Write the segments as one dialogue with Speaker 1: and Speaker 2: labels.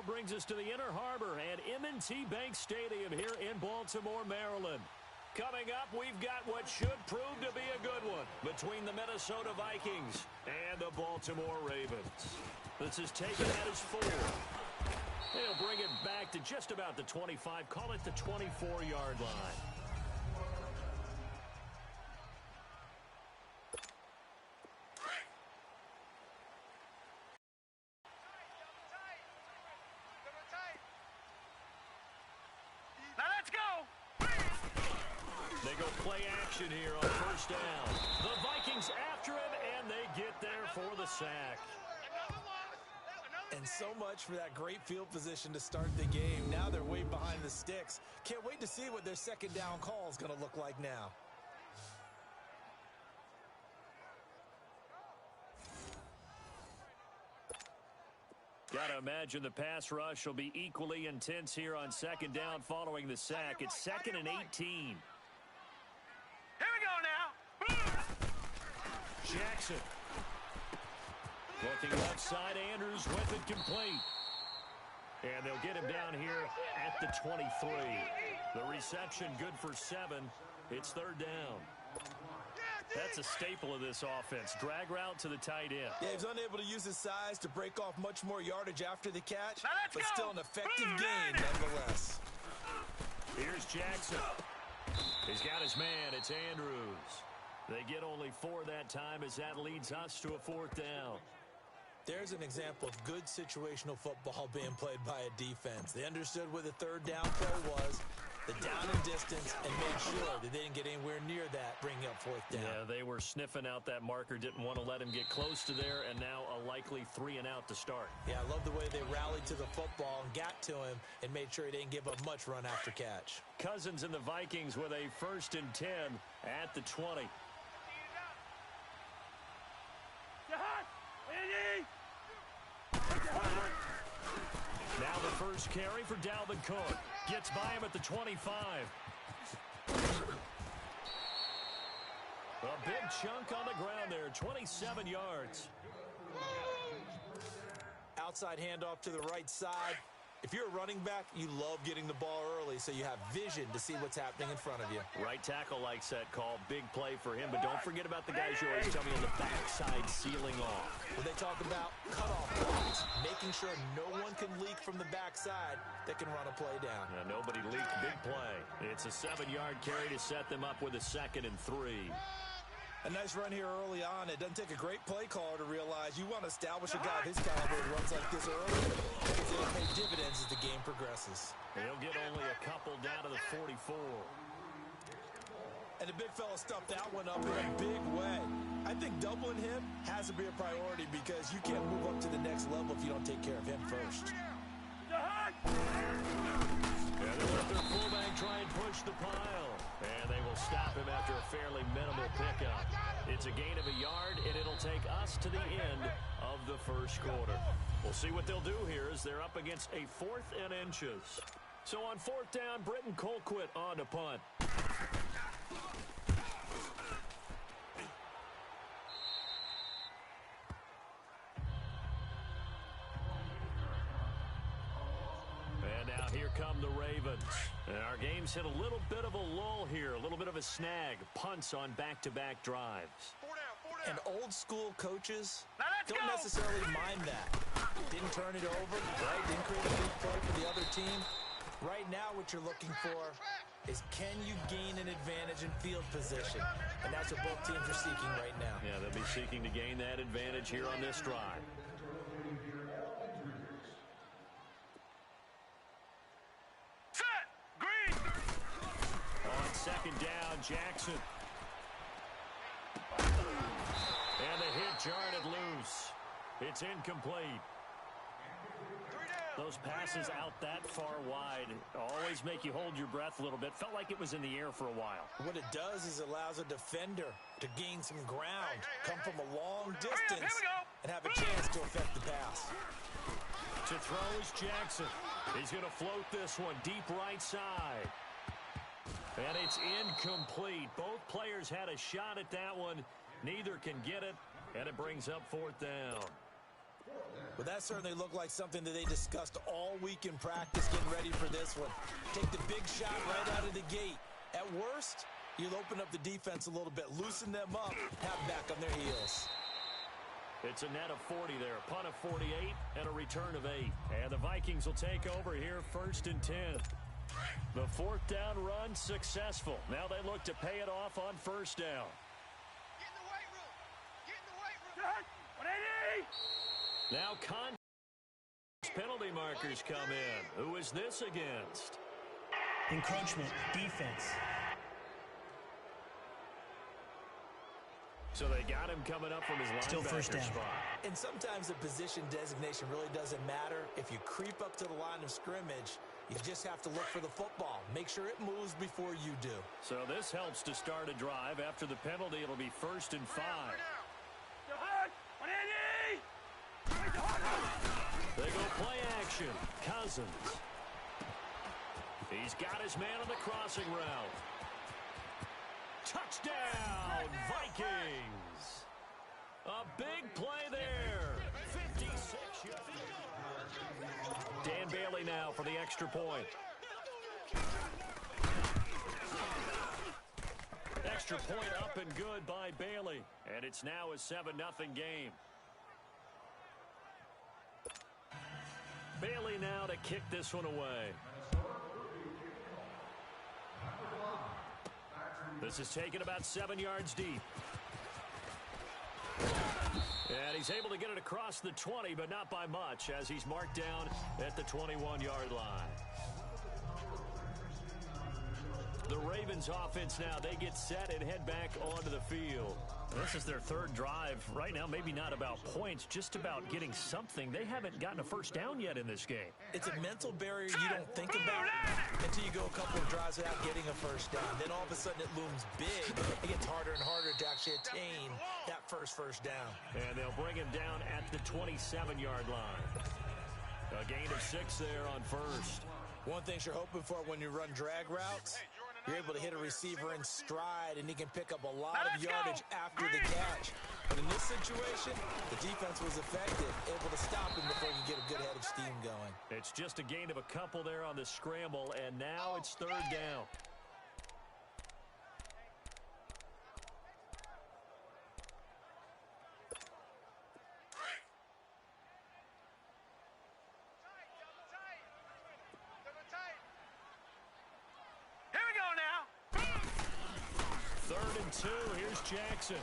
Speaker 1: brings us to the Inner Harbor at M&T Bank Stadium here in Baltimore, Maryland. Coming up, we've got what should prove to be a good one between the Minnesota Vikings and the Baltimore Ravens. This is taken at his 4. They'll bring it back to just about the 25, call it the 24-yard line. They go play action here on first down. The Vikings after him, and they get there for the sack.
Speaker 2: And so much for that great field position to start the game. Now they're way behind the sticks. Can't wait to see what their second down call is going to look like now.
Speaker 1: Got to imagine the pass rush will be equally intense here on second down following the sack. It's 2nd and 18.
Speaker 3: Here we go now.
Speaker 1: Jackson. Looking left side, Andrews with it complete. And they'll get him down here at the 23. The reception good for 7. It's 3rd down. That's a staple of this offense. Drag route to the tight end.
Speaker 2: Yeah, he was unable to use his size to break off much more yardage after the catch, but
Speaker 3: go.
Speaker 2: still an effective gain nonetheless.
Speaker 1: Here's Jackson. He's got his man. It's Andrews. They get only 4 that time as that leads us to a 4th down.
Speaker 2: There's an example of good situational football being played by a defense. They understood where the 3rd down play was, the down and distance, and made sure that they didn't get anywhere near that, bringing up 4th down.
Speaker 1: Yeah, they were sniffing out that marker, didn't want to let him get close to there, and now a likely 3 and out to start.
Speaker 2: Yeah, I love the way they rallied to the football and got to him and made sure he didn't give up much run after catch.
Speaker 1: Cousins and the Vikings with a 1st and 10 at the 20. Now the first carry for Dalvin Cook. Gets by him at the 25. A big chunk on the ground there, 27 yards.
Speaker 2: Outside handoff to the right side. If you're a running back, you love getting the ball early so you have vision to see what's happening in front of you.
Speaker 1: Right tackle likes that call. Big play for him, but don't forget about the guys you always tell me on the backside sealing off.
Speaker 2: When they talk about cutoff blocks, making sure no one can leak from the backside that can run a play down.
Speaker 1: Yeah, nobody leaked. Big play. It's a 7-yard carry to set them up with a 2nd and 3.
Speaker 2: A nice run here early on. It doesn't take a great play caller to realize you want to establish a guy of his caliber who runs like this early, because it'll pay dividends as the game progresses.
Speaker 1: They'll get only a couple down to the 44.
Speaker 2: And the big fella stuffed that one up in a big way. I think doubling him has to be a priority because you can't move up to the next level if you don't take care of him first.
Speaker 1: And they let their fullback try and push the pile. And they will stop him after a fairly minimal pickup. It's a gain of a yard, and it'll take us to the end of the first quarter. We'll see what they'll do here as they're up against a 4th and inches. So on 4th down, Britton Colquitt on to punt. And now here come the Ravens. And our game's hit a little bit of a lull here, a little bit of a snag. Punts on back-to-back drives.
Speaker 3: 4 down.
Speaker 2: And old-school coaches don't necessarily mind that. Didn't turn it over, right? Didn't create a big play for the other team. Right now what you're looking for is can you gain an advantage in field position? And that's what both teams are seeking right now.
Speaker 1: Yeah, they'll be seeking to gain that advantage here on this drive. On 2nd down, Jackson. And the hit jarred loose. It's incomplete. Those passes out that far wide always make you hold your breath a little bit. Felt like it was in the air for a while.
Speaker 2: What it does is it allows a defender to gain some ground, come from a long distance, and have a chance to affect the pass.
Speaker 1: To throw is Jackson. He's going to float this one deep right side. And it's incomplete. Both players had a shot at that one. Neither can get it, and it brings up 4th down.
Speaker 2: Well, that certainly looked like something that they discussed all week in practice getting ready for this one. Take the big shot right out of the gate. At worst, you'll open up the defense a little bit, loosen them up, have them back on their heels.
Speaker 1: It's a net of 40 there, punt of 48, and a return of 8. And the Vikings will take over here 1st and 10. The 4th down run successful. Now they look to pay it off on 1st down.
Speaker 3: Get in the weight room. Get in the weight room. 180.
Speaker 1: Now penalty markers come in. Who is this against?
Speaker 4: Encroachment, defense.
Speaker 1: So they got him coming up from his linebacker spot.
Speaker 2: And sometimes the position designation really doesn't matter. If you creep up to the line of scrimmage, you just have to look for the football. Make sure it moves before you do.
Speaker 1: So this helps to start a drive. After the penalty, it'll be 1st and 5. They go play action. Cousins. He's got his man on the crossing route. Touchdown, Vikings. A big play there. 56 yards. Dan Bailey now for the extra point. Extra point up and good by Bailey. And it's now a 7-0 game. Bailey now to kick this one away. This is taken about 7 yards deep. And he's able to get it across the 20, but not by much, as he's marked down at the 21-yard line. The Ravens offense now, they get set and head back onto the field. This is their 3rd drive. Right now, maybe not about points, just about getting something. They haven't gotten a 1st down yet in this game.
Speaker 2: It's a mental barrier you don't think about until you go a couple of drives without getting a 1st down. Then all of a sudden it looms big. It gets harder and harder to actually attain that first down.
Speaker 1: And they'll bring him down at the 27-yard line. A gain of 6 there on 1st.
Speaker 2: One thing you're hoping for when you run drag routes, you're able to hit a receiver in stride, and he can pick up a lot of yardage after the catch. But in this situation, the defense was effective, able to stop him before he could get a good head of steam going.
Speaker 1: It's just a gain of a couple there on the scramble, and now it's 3rd down. Here's Jackson.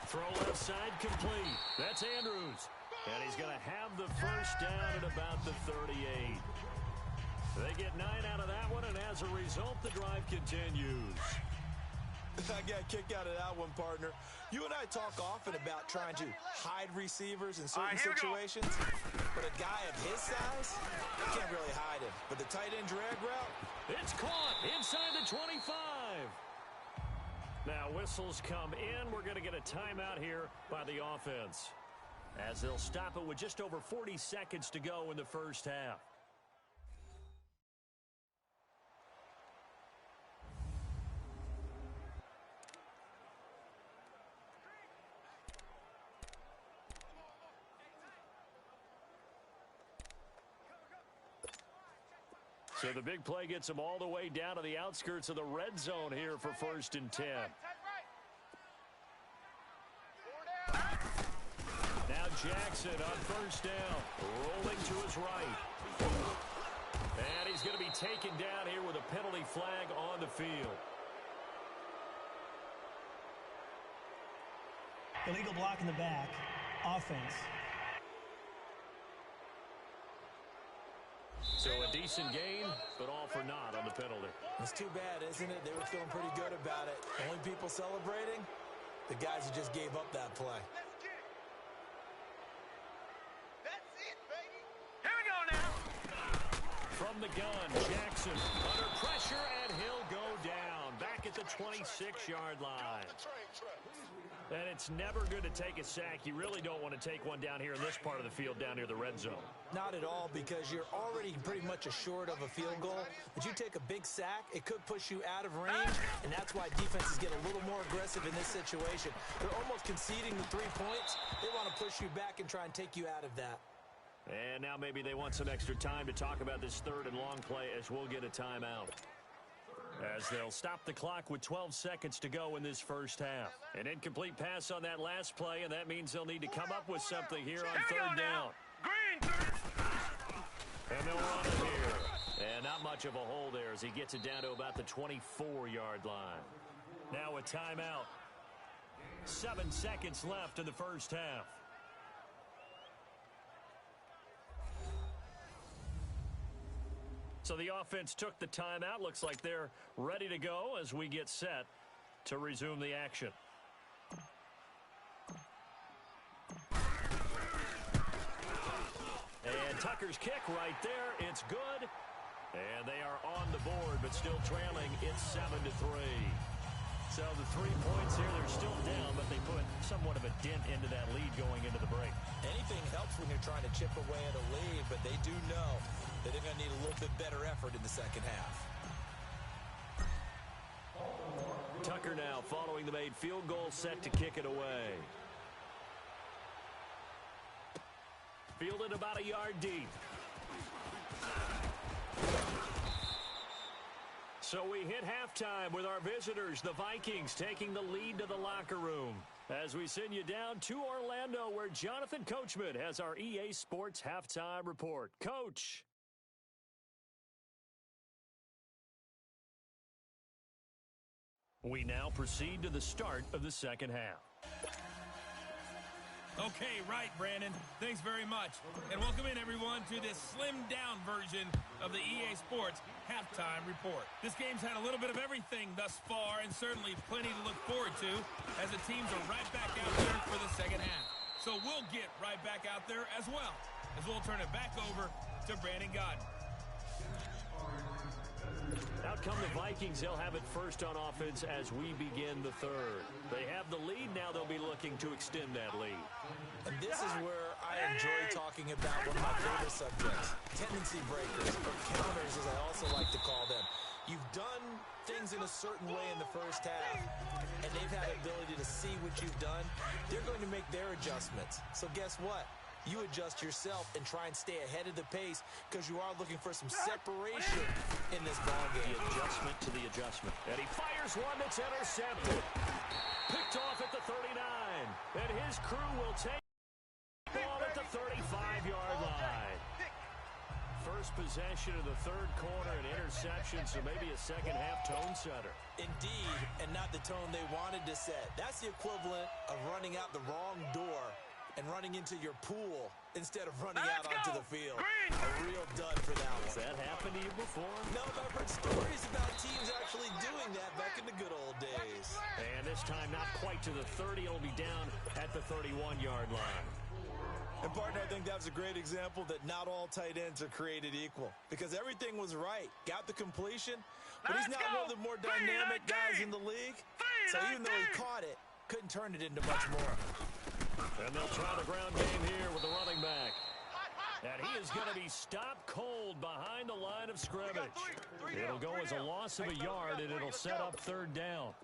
Speaker 1: Throw left side complete. That's Andrews. And he's going to have the 1st down at about the 38. They get 9 out of that one, and as a result, the drive continues.
Speaker 2: I got a kick out of that one, partner. You and I talk often about trying to hide receivers in certain situations, but a guy of his size, you can't really hide him. But the tight end drag route,
Speaker 1: it's caught inside the 25. Now whistles come in. We're going to get a timeout here by the offense, as they'll stop it with just over 40 seconds to go in the 1st half. So the big play gets them all the way down to the outskirts of the red zone here for 1st and 10. Now Jackson on 1st down, rolling to his right. And he's going to be taken down here with a penalty flag on the field.
Speaker 4: Illegal block in the back. Offense.
Speaker 1: So a decent gain, but all for naught on the penalty.
Speaker 2: It's too bad, isn't it? They were feeling pretty good about it. The only people celebrating, the guys who just gave up that play.
Speaker 3: That's it, baby. Here we go now.
Speaker 1: From the gun, Jackson under pressure, and he'll go down back at the 26-yard line. And it's never good to take a sack. You really don't want to take one down here in this part of the field, down near the red zone.
Speaker 2: Not at all, because you're already pretty much assured of a field goal. But you take a big sack, it could push you out of range, and that's why defenses get a little more aggressive in this situation. They're almost conceding the 3 points. They want to push you back and try and take you out of that.
Speaker 1: And now maybe they want some extra time to talk about this third and long play, as we'll get a timeout. As they'll stop the clock with 12 seconds to go in this first half. An incomplete pass on that last play, and that means they'll need to come up with something here on third down. And they'll run it here. And not much of a hole there as he gets it down to about the 24-yard line. Now a timeout. 7 seconds left in the first half. So the offense took the timeout. Looks like they're ready to go as we get set to resume the action. And Tucker's kick right there. It's good. And they are on the board, but still trailing. It's 7-3. So the 3 points here, they're still down, but they put somewhat of a dent into that lead going into the break.
Speaker 2: Anything helps when you're trying to chip away at a lead, but they do know that they're going to need a little bit better effort in the second half.
Speaker 1: Tucker now following the made field goal, set to kick it away. Fielded about a yard deep. So we hit halftime with our visitors, the Vikings, taking the lead to the locker room. As we send you down to Orlando, where Jonathan Coachman has our EA Sports halftime report. Coach. We now proceed to the start of the second half.
Speaker 5: Okay, right, Brandon. Thanks very much. And welcome in, everyone, to this slimmed-down version of the EA Sports halftime report. This game's had a little bit of everything thus far, and certainly plenty to look forward to, as the teams are right back out there for the second half. So we'll get right back out there as well, as we'll turn it back over to Brandon Godden.
Speaker 1: Out come the Vikings. They'll have it first on offense as we begin the third. They have the lead. Now they'll be looking to extend that lead.
Speaker 2: And this is where I enjoy talking about one of my favorite subjects, tendency breakers, or counters as I also like to call them. You've done things in a certain way in the first half, and they've had the ability to see what you've done. They're going to make their adjustments. So guess what? You adjust yourself and try and stay ahead of the pace because you are looking for some separation in this ballgame.
Speaker 1: The adjustment to the adjustment. And he fires one that's intercepted. Picked off at the 39. And his crew will take the ball at the 35-yard line. First possession of the third quarter, an interception, so maybe a second-half tone setter.
Speaker 2: Indeed, and not the tone they wanted to set. That's the equivalent of running out the wrong door and running into your pool instead of running out onto the field. A real dud for that one.
Speaker 1: Has that happened to you before?
Speaker 2: No, but I've heard stories about teams actually doing that back in the good old days.
Speaker 1: And this time not quite to the 30. It'll be down at the 31-yard line.
Speaker 2: And, partner, I think that was a great example that not all tight ends are created equal, because everything was right. Got the completion, but he's not one of the more dynamic guys in the league. So even though he caught it, couldn't turn it into much more.
Speaker 1: And they'll try the ground game here with the running back. And he is going to be stopped cold behind the line of scrimmage. It'll go as a loss of a yard, and it'll set up third down.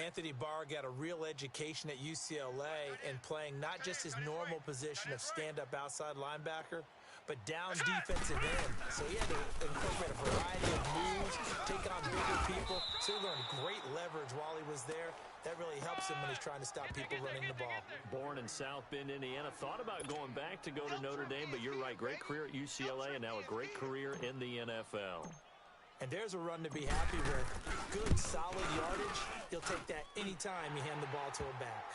Speaker 2: Anthony Barr got a real education at UCLA in playing not just his normal position of stand-up outside linebacker, but down defensive end. So he had to incorporate a variety of moves, take on bigger people. So he learned great leverage while he was there. That really helps him when he's trying to stop people running the ball.
Speaker 1: Born in South Bend, Indiana. Thought about going back to go to Notre Dame, but you're right. Great career at UCLA and now a great career in the NFL.
Speaker 2: And there's a run to be happy with. Good, solid yardage. He'll take that anytime you hand the ball to him back.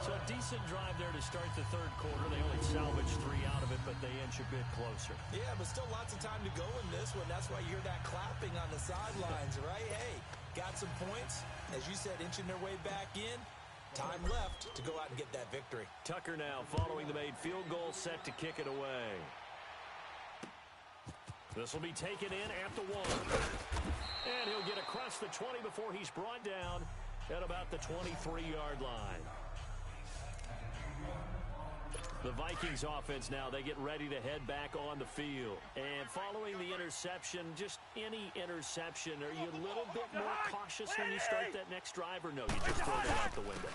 Speaker 1: So a decent drive there to start the third quarter. They only salvaged 3 out of it, but they inch a bit closer.
Speaker 2: Yeah, but still lots of time to go in this one. That's why you hear that clapping on the sidelines, right? Hey, got some points. As you said, inching their way back in. Time left to go out and get that victory.
Speaker 1: Tucker now following the made field goal, set to kick it away. This will be taken in at the 1. And he'll get across the 20 before he's brought down at about the 23-yard line. The Vikings offense now, they get ready to head back on the field. And following the interception, just any interception, are you a little bit more cautious when you start that next drive, or no, you just throw that out the window?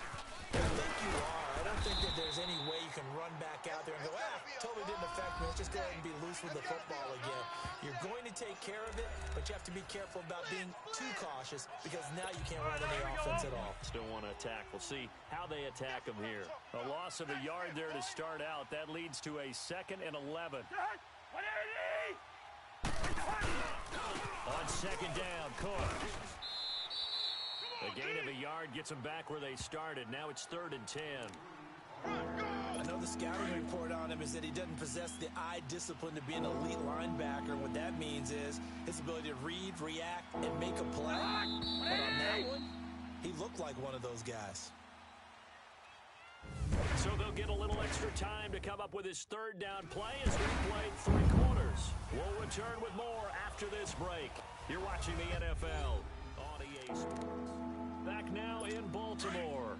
Speaker 2: I think you are. I don't think that there's any way you can run back out there and go, totally didn't affect me. Let's just go ahead and be loose with the football again. You're going to take care of it, but you have to be careful about being too cautious because now you can't run any offense at all.
Speaker 1: Still want to attack. We'll see how they attack them here. A loss of a yard there to start out. That leads to a 2nd and 11. On 2nd down, Cook. A gain of a yard gets them back where they started. Now it's 3rd and 10.
Speaker 2: I know the scouting report on him is that he doesn't possess the eye discipline to be an elite linebacker. What that means is his ability to read, react, and make a play. But on that one, he looked like one of those guys.
Speaker 1: So they'll get a little extra time to come up with his 3rd down play as we played 3 quarters. We'll return with more after this break. You're watching the NFL on EA Sports. Back now in Baltimore.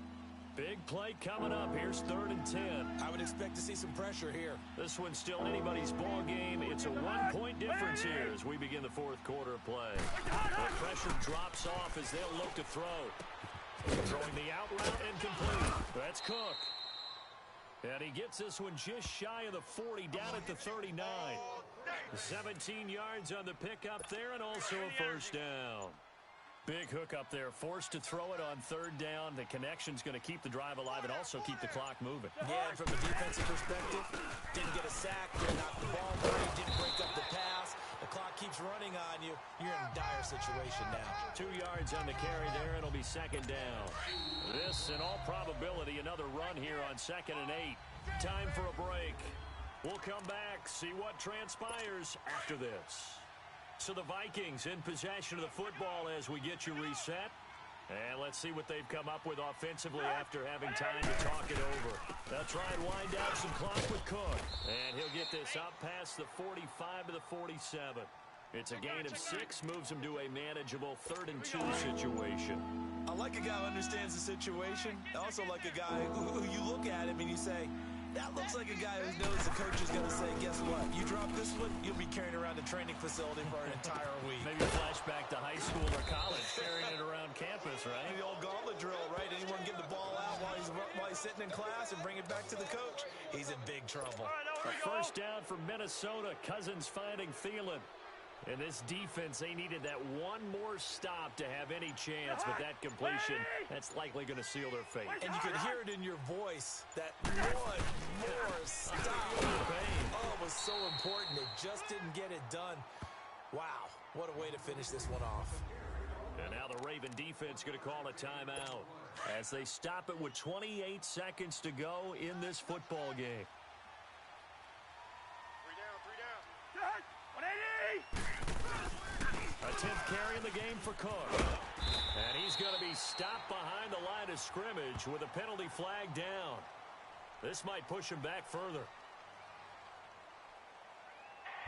Speaker 1: Big play coming up. Here's 3rd and 10.
Speaker 2: I would expect to see some pressure here.
Speaker 1: This one's still anybody's ball game. It's a 1-point difference here as we begin the 4th quarter of play. The pressure drops off as they'll look to throw. Throwing the out route and complete. That's Cook. And he gets this one just shy of the 40, down at the 39. 17 yards on the pickup there and also a 1st down. Big hook up there, forced to throw it on 3rd down. The connection's going to keep the drive alive and also keep the clock moving.
Speaker 2: Yeah, and from a defensive perspective, didn't get a sack, didn't knock the ball free, didn't break up the pass. The clock keeps running on you. You're in a dire situation now.
Speaker 1: 2 yards on the carry there, and it'll be 2nd down. This, in all probability, another run here on 2nd and 8. Time for a break. We'll come back, see what transpires after this. So the Vikings in possession of the football as we get you reset. And let's see what they've come up with offensively after having time to talk it over. They'll try and wind down some clock with Cook. And he'll get this up past the 45 to the 47. It's a gain of 6, moves him to a manageable 3rd and 2 situation.
Speaker 2: I like a guy who understands the situation. I also like a guy who you look at him and you say, that looks like a guy who knows the coach is going to say, guess what? You drop this one, you'll be carrying around a training facility for an entire week.
Speaker 1: Maybe flashback to high school or college, carrying it around campus, right?
Speaker 2: The old gauntlet drill, right? Anyone give the ball out while he's sitting in class and bring it back to the coach? He's in big trouble.
Speaker 1: A 1st down from Minnesota. Cousins finding Thielen. And this defense, they needed that one more stop to have any chance, but that completion, that's likely going to seal their fate.
Speaker 2: And you could hear it in your voice, that one more stop. Oh, it was so important. They just didn't get it done. Wow, what a way to finish this one off.
Speaker 1: And now the Raven defense going to call a timeout as they stop it with 28 seconds to go in this football game.
Speaker 3: 3 down. 180!
Speaker 1: A 10th carry in the game for Cook. And he's going to be stopped behind the line of scrimmage with a penalty flag down. This might push him back further.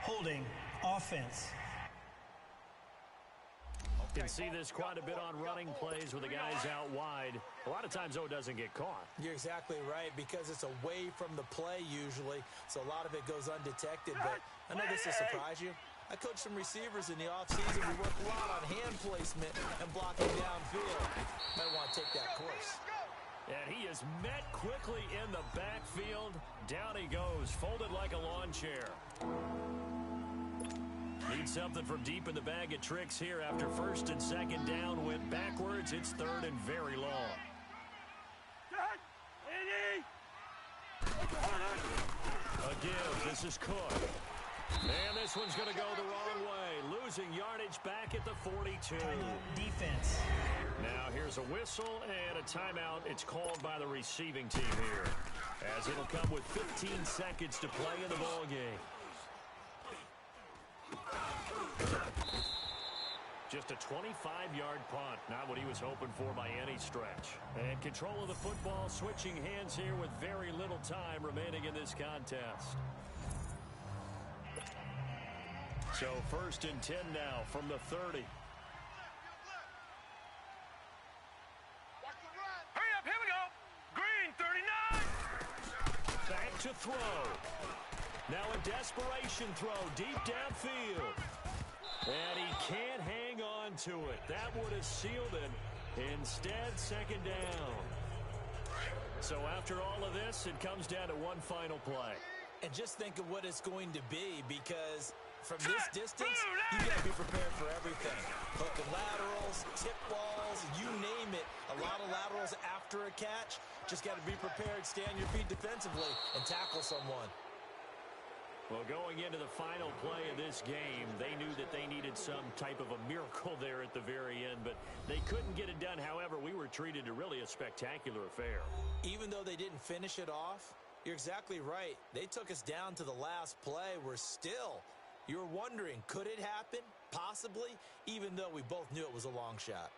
Speaker 4: Holding, offense.
Speaker 1: You can see this quite a bit on running plays with the guys out wide. A lot of times, though, it doesn't get caught.
Speaker 2: You're exactly right, because it's away from the play usually, so a lot of it goes undetected. But I know this will surprise you. I coached some receivers in the offseason. We worked a lot on hand placement and blocking downfield. Might want to take that course.
Speaker 1: And he is met quickly in the backfield. Down he goes, folded like a lawn chair. Need something from deep in the bag of tricks here after 1st and 2nd down. Went backwards. It's 3rd and very long. A give. This is Cook. And this one's going to go the wrong way. Losing yardage back at the 42.
Speaker 4: Defense.
Speaker 1: Now here's a whistle and a timeout. It's called by the receiving team here, as it'll come with 15 seconds to play in the ball game. Just a 25-yard punt, not what he was hoping for by any stretch. And control of the football, switching hands here with very little time remaining in this contest. So 1st and 10 now from the 30.
Speaker 3: Hurry up, here we go. Green, 39.
Speaker 1: Back to throw. Now a desperation throw deep downfield. And he can't hang on to it. That would have sealed it. Instead, 2nd down. So after all of this, it comes down to one final play.
Speaker 2: And just think of what it's going to be, because from this distance, you got to be prepared for everything. Hook and laterals, tip balls, you name it. A lot of laterals after a catch. Just got to be prepared, stay on your feet defensively, and tackle someone.
Speaker 1: Well, going into the final play of this game, they knew that they needed some type of a miracle there at the very end, but they couldn't get it done. However, we were treated to really a spectacular affair. Even though they didn't finish it off, you're exactly right. They took us down to the last play. We're still, you're wondering, could it happen? Possibly, even though we both knew it was a long shot.